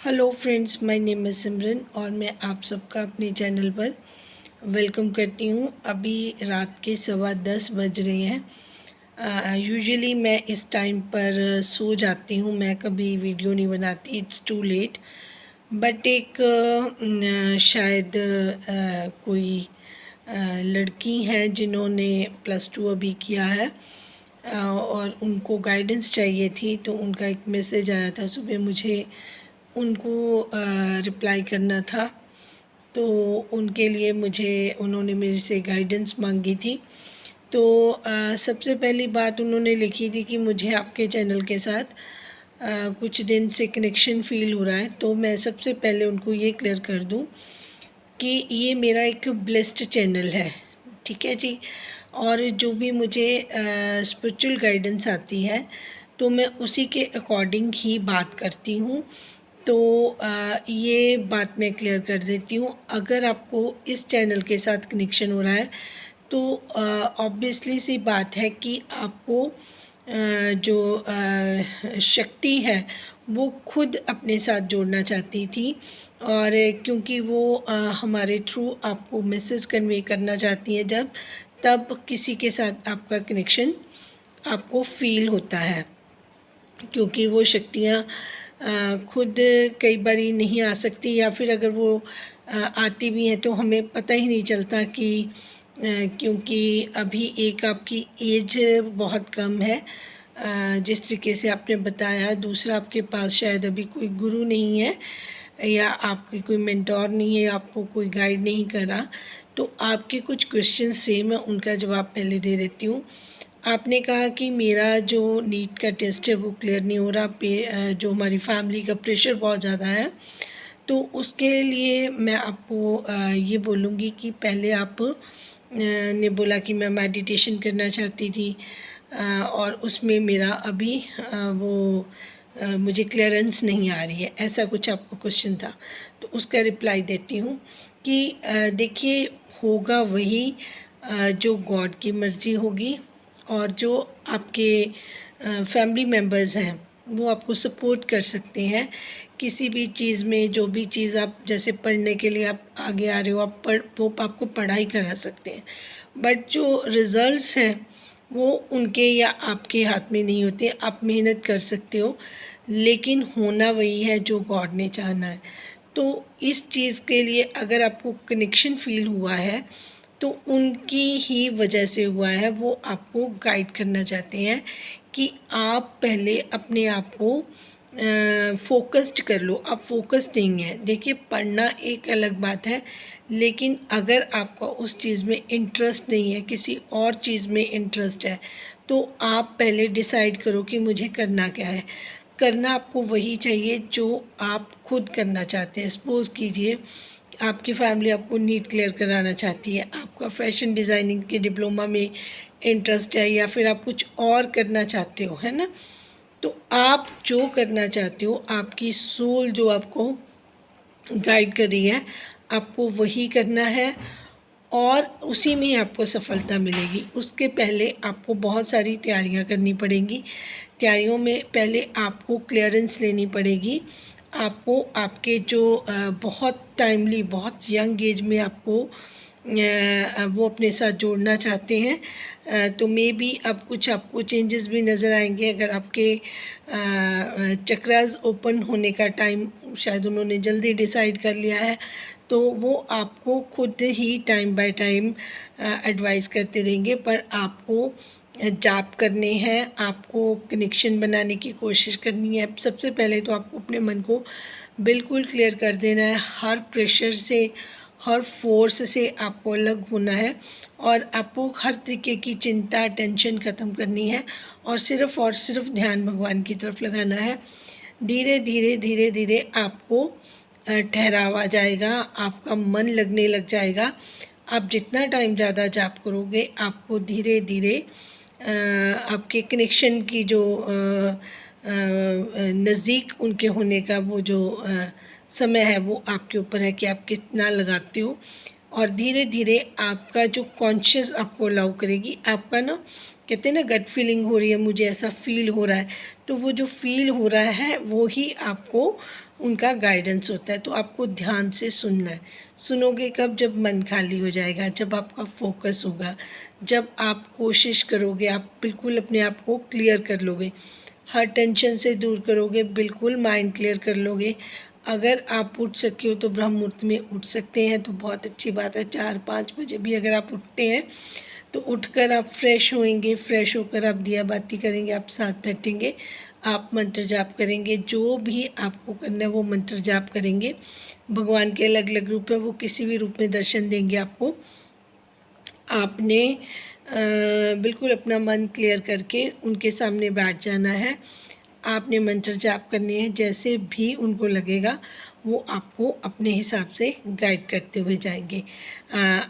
Hello friends, my name is Simran और मैं आप सबका अपने चैनल पर वेलकम करती हूँ। अभी रात के 10:15 बज रहे हैं। यूजुअली मैं इस टाइम पर सो जाती हूँ, मैं कभी वीडियो नहीं बनाती, इट्स टू लेट। बट एक शायद कोई लड़की हैं जिन्होंने +2 अभी किया है और उनको गाइडेंस चाहिए थी, तो उनका एक मैसेज आया था सुबह, मुझे उनको रिप्लाई करना था। तो उनके लिए उन्होंने मेरे से गाइडेंस मांगी थी। तो सबसे पहली बात उन्होंने लिखी थी कि मुझे आपके चैनल के साथ कुछ दिन से कनेक्शन फ़ील हो रहा है। तो मैं सबसे पहले उनको ये क्लियर कर दूं कि ये मेरा एक ब्लेस्ड चैनल है, ठीक है जी। और जो भी मुझे स्पिरिचुअल गाइडेंस आती है तो मैं उसी के अकॉर्डिंग ही बात करती हूँ। तो ये बात मैं क्लियर कर देती हूँ। अगर आपको इस चैनल के साथ कनेक्शन हो रहा है तो ऑब्वियसली सी बात है कि आपको जो शक्ति है वो खुद अपने साथ जोड़ना चाहती थी, और क्योंकि वो हमारे थ्रू आपको मैसेज कन्वे करना चाहती हैं तब किसी के साथ आपका कनेक्शन आपको फ़ील होता है, क्योंकि वो शक्तियाँ खुद कई बारी नहीं आ सकती, या फिर अगर वो आती भी हैं तो हमें पता ही नहीं चलता कि क्योंकि अभी एक आपकी एज बहुत कम है, जिस तरीके से आपने बताया। दूसरा, आपके पास शायद अभी कोई गुरु नहीं है या आपकी कोई मेंटोर नहीं है, आपको कोई गाइड नहीं कर रहा। तो आपके कुछ क्वेश्चंस थे, मैं उनका जवाब पहले दे देती हूँ। आपने कहा कि मेरा जो नीट का टेस्ट है वो क्लियर नहीं हो रहा, जो हमारी फैमिली का प्रेशर बहुत ज़्यादा है। तो उसके लिए मैं आपको ये बोलूँगी कि पहले आप ने बोला कि मैं मेडिटेशन करना चाहती थी, और उसमें मेरा अभी मुझे क्लियरेंस नहीं आ रही है, ऐसा कुछ आपका क्वेश्चन था। तो उसका रिप्लाई देती हूँ कि देखिए, होगा वही जो गॉड की मर्ज़ी होगी, और जो आपके फैमिली मेम्बर्स हैं वो आपको सपोर्ट कर सकते हैं किसी भी चीज़ में। जो भी चीज़ आप, जैसे पढ़ने के लिए आप आगे आ रहे हो, वो आपको पढ़ाई करा सकते हैं। बट जो रिज़ल्ट्स हैं वो उनके या आपके हाथ में नहीं होते। आप मेहनत कर सकते हो, लेकिन होना वही है जो गॉड ने चाहना है। तो इस चीज़ के लिए अगर आपको कनेक्शन फ़ील हुआ है तो उनकी ही वजह से हुआ है। वो आपको गाइड करना चाहते हैं कि आप पहले अपने आप को फोकस्ड कर लो। आप फोकस्ड नहीं है। देखिए, पढ़ना एक अलग बात है, लेकिन अगर आपका उस चीज़ में इंटरेस्ट नहीं है, किसी और चीज़ में इंटरेस्ट है, तो आप पहले डिसाइड करो कि मुझे करना क्या है। करना आपको वही चाहिए जो आप खुद करना चाहते हैं। सपोज़ कीजिए आपकी फैमिली आपको नीट क्लियर कराना चाहती है, आपका फैशन डिज़ाइनिंग के डिप्लोमा में इंटरेस्ट है, या फिर आप कुछ और करना चाहते हो, है ना। तो आप जो करना चाहते हो, आपकी सोल जो आपको गाइड कर रही है, आपको वही करना है और उसी में आपको सफलता मिलेगी। उसके पहले आपको बहुत सारी तैयारियां करनी पड़ेंगी। तैयारियों में पहले आपको क्लियरेंस लेनी पड़ेगी। आपको आपके जो बहुत टाइमली, बहुत यंग एज में आपको वो अपने साथ जोड़ना चाहते हैं, तो मे बी अब कुछ आपको चेंजेस भी नज़र आएंगे। अगर आपके चक्रास ओपन होने का टाइम शायद उन्होंने जल्दी डिसाइड कर लिया है, तो वो आपको खुद ही टाइम बाय टाइम एडवाइस करते रहेंगे। पर आपको जाप करने हैं, आपको कनेक्शन बनाने की कोशिश करनी है। सबसे पहले तो आपको अपने मन को बिल्कुल क्लियर कर देना है, हर प्रेशर से, हर फोर्स से आपको अलग होना है, और आपको हर तरीके की चिंता, टेंशन ख़त्म करनी है, और सिर्फ ध्यान भगवान की तरफ लगाना है। धीरे धीरे धीरे धीरे आपको ठहराव आ जाएगा, आपका मन लगने लग जाएगा। आप जितना टाइम ज़्यादा जाप करोगे, आपको धीरे धीरे आपके कनेक्शन की जो नज़दीक उनके होने का वो जो समय है, वो आपके ऊपर है कि आप कितना लगाते हो। और धीरे धीरे आपका जो कॉन्शियस आपको अलाउ करेगी, आपका ना कहते हैं ना गट फीलिंग हो रही है, मुझे ऐसा फील हो रहा है, तो वो जो फील हो रहा है वो ही आपको उनका गाइडेंस होता है। तो आपको ध्यान से सुनना है। सुनोगे कब? जब मन खाली हो जाएगा, जब आपका फोकस होगा, जब आप कोशिश करोगे, आप बिल्कुल अपने आप को क्लियर कर लोगे, हर टेंशन से दूर करोगे, बिल्कुल माइंड क्लियर कर लोगे। अगर आप उठ सके हो तो ब्रह्म मुहूर्त में उठ सकते हैं तो बहुत अच्छी बात है। 4-5 बजे भी अगर आप उठते हैं तो उठकर आप फ्रेश होएंगे, फ्रेश होकर आप दिया बाती करेंगे, आप साथ बैठेंगे, आप मंत्र जाप करेंगे, जो भी आपको करना है वो मंत्र जाप करेंगे। भगवान के अलग अलग रूप है, वो किसी भी रूप में दर्शन देंगे आपको। आपने बिल्कुल अपना मन क्लियर करके उनके सामने बैठ जाना है। आपने मंत्र जाप करने हैं, जैसे भी उनको लगेगा वो आपको अपने हिसाब से गाइड करते हुए जाएंगे।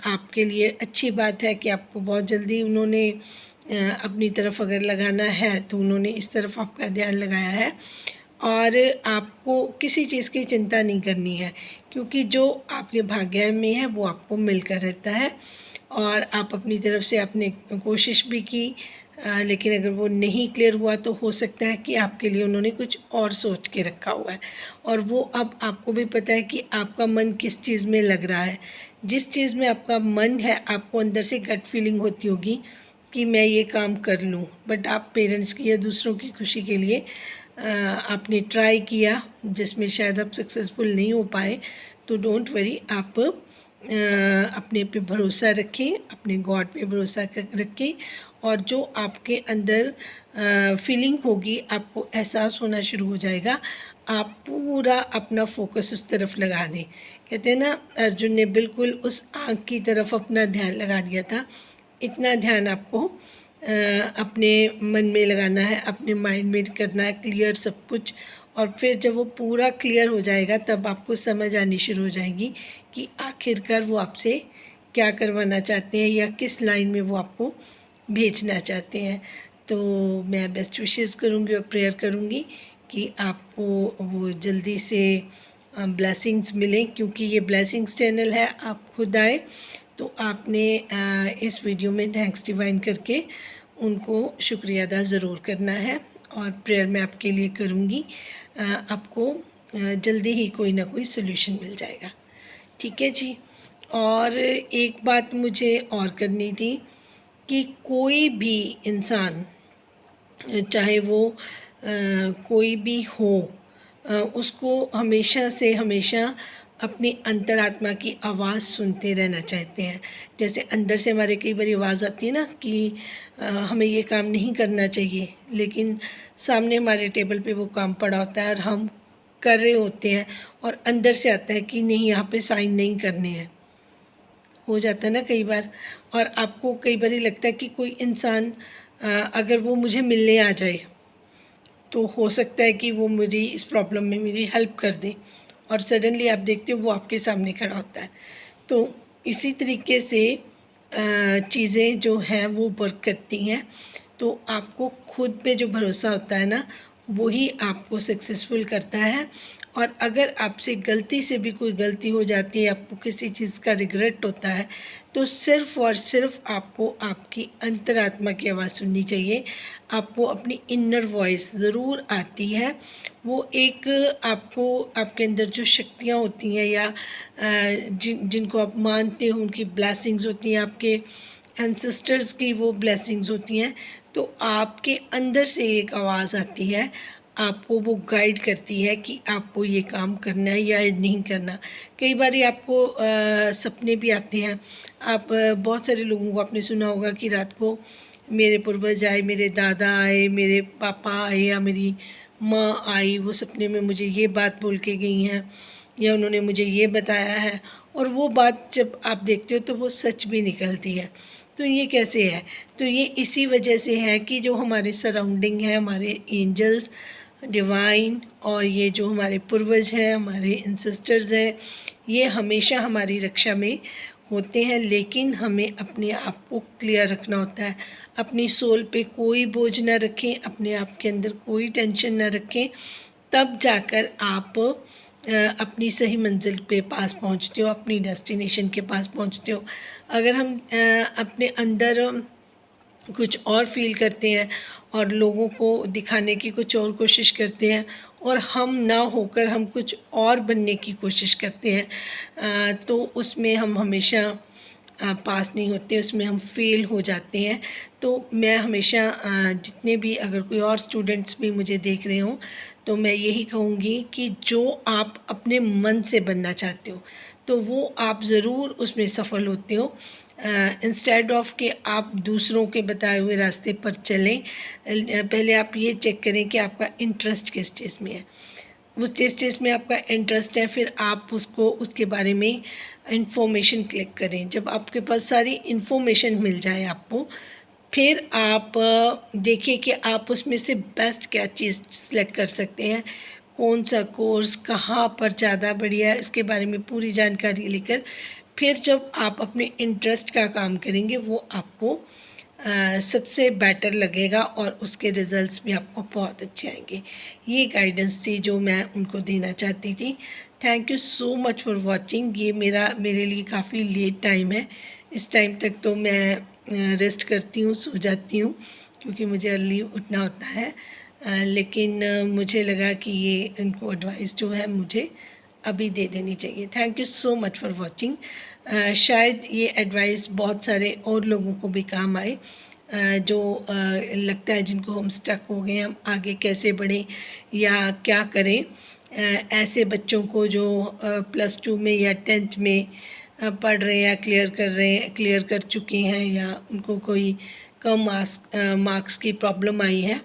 आपके लिए अच्छी बात है कि आपको बहुत जल्दी उन्होंने अपनी तरफ अगर लगाना है तो उन्होंने इस तरफ आपका ध्यान लगाया है, और आपको किसी चीज़ की चिंता नहीं करनी है, क्योंकि जो आपके भाग्य में है वो आपको मिलकर रहता है। और आप अपनी तरफ से आपने कोशिश भी की, लेकिन अगर वो नहीं क्लियर हुआ तो हो सकता है कि आपके लिए उन्होंने कुछ और सोच के रखा हुआ है, और वो अब आपको भी पता है कि आपका मन किस चीज़ में लग रहा है। जिस चीज़ में आपका मन है, आपको अंदर से गट फीलिंग होती होगी कि मैं ये काम कर लूँ, बट आप पेरेंट्स की या दूसरों की खुशी के लिए आपने ट्राई किया, जिसमें शायद आप सक्सेसफुल नहीं हो पाए, तो डोंट वरी, आप अपने पे भरोसा रखें, अपने गॉड पे भरोसा रखें, और जो आपके अंदर फीलिंग होगी, आपको एहसास होना शुरू हो जाएगा, आप पूरा अपना फोकस उस तरफ लगा दें। कहते हैं ना, अर्जुन ने बिल्कुल उस आँख की तरफ अपना ध्यान लगा दिया था। इतना ध्यान आपको अपने मन में लगाना है, अपने माइंड में करना है क्लियर सब कुछ। और फिर जब वो पूरा क्लियर हो जाएगा तब आपको समझ आनी शुरू हो जाएगी कि आखिरकार वो आपसे क्या करवाना चाहते हैं या किस लाइन में वो आपको भेजना चाहते हैं। तो मैं बेस्ट विशेस करूँगी और प्रेयर करूँगी कि आपको वो जल्दी से ब्लेसिंग्स मिलें, क्योंकि ये ब्लेसिंग्स चैनल है। आप खुद आए तो आपने इस वीडियो में थैंक्स डिवाइन करके उनको शुक्रिया अदा ज़रूर करना है, और प्रेयर मैं आपके लिए करूँगी। आपको जल्दी ही कोई ना कोई सल्यूशन मिल जाएगा। ठीक है जी। और एक बात मुझे और करनी थी कि कोई भी इंसान, चाहे वो कोई भी हो, उसको हमेशा से हमेशा अपनी अंतरात्मा की आवाज़ सुनते रहना चाहते हैं। जैसे अंदर से हमारे कई बार आवाज़ आती है ना कि हमें ये काम नहीं करना चाहिए, लेकिन सामने हमारे टेबल पे वो काम पड़ा होता है और हम कर रहे होते हैं, और अंदर से आता है कि नहीं, यहाँ पे साइन नहीं करने हैं। हो जाता है ना कई बार। और आपको कई बार लगता है कि कोई इंसान अगर वो मुझे मिलने आ जाए तो हो सकता है कि वो मुझे इस प्रॉब्लम में मेरी हेल्प कर दे, और सडनली आप देखते हो वो आपके सामने खड़ा होता है। तो इसी तरीके से चीज़ें जो हैं वो वर्क करती हैं। तो आपको खुद पे जो भरोसा होता है ना, वही आपको सक्सेसफुल करता है। और अगर आपसे गलती से भी कोई गलती हो जाती है, आपको किसी चीज़ का रिग्रेट होता है, तो सिर्फ़ और सिर्फ आपको आपकी अंतरात्मा की आवाज़ सुननी चाहिए। आपको अपनी इनर वॉइस ज़रूर आती है। वो एक आपको आपके अंदर जो शक्तियाँ होती हैं या जिनको आप मानते हो उनकी ब्लेसिंग्स होती हैं, आपके एंसेस्टर्स की वो ब्लेसिंग्स होती हैं, तो आपके अंदर से एक आवाज़ आती है, आपको वो गाइड करती है कि आपको ये काम करना है या नहीं करना। कई बार आपको सपने भी आते हैं। आप बहुत सारे लोगों को आपने सुना होगा कि रात को मेरे पूर्वज आए, मेरे दादा आए, मेरे पापा आए या मेरी माँ आई, वो सपने में मुझे ये बात बोल के गई हैं या उन्होंने मुझे ये बताया है, और वो बात जब आप देखते हो तो वो सच भी निकलती है। तो ये कैसे है? तो ये इसी वजह से है कि जो हमारे सराउंडिंग है, हमारे एंजल्स, डिवाइन, और ये जो हमारे पूर्वज हैं, हमारे एंसेस्टर्स हैं, ये हमेशा हमारी रक्षा में होते हैं। लेकिन हमें अपने आप को क्लियर रखना होता है। अपनी सोल पे कोई बोझ ना रखें, अपने आप के अंदर कोई टेंशन ना रखें, तब जाकर आप अपनी सही मंजिल पे पास पहुंचते हो, अपनी डेस्टिनेशन के पास पहुंचते हो। अगर हम अपने अंदर कुछ और फील करते हैं और लोगों को दिखाने की कुछ और कोशिश करते हैं, और हम ना होकर हम कुछ और बनने की कोशिश करते हैं, तो उसमें हम हमेशा पास नहीं होते, उसमें हम फेल हो जाते हैं। तो मैं हमेशा जितने भी, अगर कोई और स्टूडेंट्स भी मुझे देख रहे हों, तो मैं यही कहूँगी कि जो आप अपने मन से बनना चाहते हो तो वो आप ज़रूर उसमें सफल होते हो। इंस्टेड ऑफ कि आप दूसरों के बताए हुए रास्ते पर चलें, पहले आप ये चेक करें कि आपका इंटरेस्ट किस चीज़ में है। उस जिस चीज़ में आपका इंटरेस्ट है, फिर आप उसको, उसके बारे में इंफॉर्मेशन कलेक्ट करें। जब आपके पास सारी इंफॉर्मेशन मिल जाए आपको, फिर आप देखिए कि आप उसमें से बेस्ट क्या चीज़ सेलेक्ट कर सकते हैं, कौन सा कोर्स कहाँ पर ज़्यादा बढ़िया है, इसके बारे में पूरी जानकारी लेकर फिर जब आप अपने इंटरेस्ट का काम करेंगे वो आपको सबसे बेटर लगेगा और उसके रिज़ल्ट्स भी आपको बहुत अच्छे आएंगे। ये गाइडेंस थी जो मैं उनको देना चाहती थी। Thank you so much for watching. ये मेरे लिए काफ़ी लेट टाइम है। इस टाइम तक तो मैं रेस्ट करती हूँ, सो जाती हूँ, क्योंकि मुझे अर्ली उठना होता है। लेकिन मुझे लगा कि ये इनको एडवाइस जो है मुझे अभी दे देनी चाहिए। Thank you so much for watching. शायद ये एडवाइस बहुत सारे और लोगों को भी काम आए, जो लगता है जिनको हम स्टक हो गए, हम आगे कैसे बढ़ें या क्या करें। ऐसे बच्चों को जो +2 में या 10th में पढ़ रहे हैं या क्लियर कर चुके हैं, या उनको कोई कम मार्क्स की प्रॉब्लम आई है,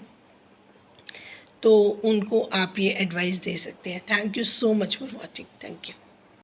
तो उनको आप ये एडवाइस दे सकते हैं। Thank you so much for watching. Thank you.